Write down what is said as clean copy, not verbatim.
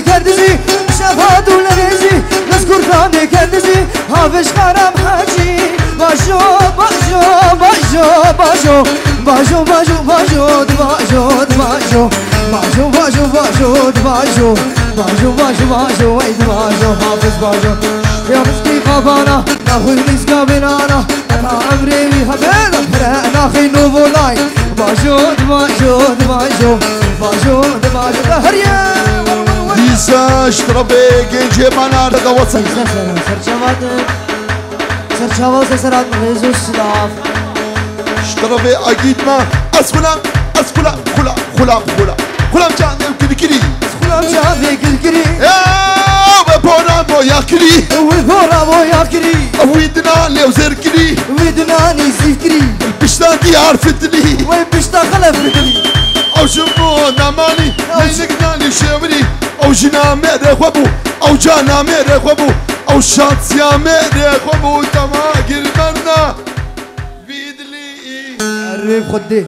كردزي شفاد ولا نزي نذكر كامي كردزي هافش خرام حاجي باجو باجو باجو باجو باجو باجو باجو باجو باجو باجو باجو باجو باجو باجو باجو باجو ويد باجو حافظ باجو يا مسكي بابانا ناخذ مسكا بنانا انا عمري بهبل انا اخي نوفو لاي باجو باجو باجو باجو باجو هريا ديسا اشتربي جنجي مانا رقوصا سرچاوا سرات مهزو سلاف اشتربي اكيد ما اسفلا اسفلا خلا خلا خلا خلا مجانا كري خلا مجانا كري يا وبورا بويا كري وبورا بويا كري ويدنا لو زركري ويدنا نسكري البشتا دي عرفتني وين بشتا خلفتني او شمو ناماني نينقناني شوري او جنا ميري خوبو او جانا ميري خوبو او شانسيا ميري خوبو تما قلبنا بيدلي عرف خدي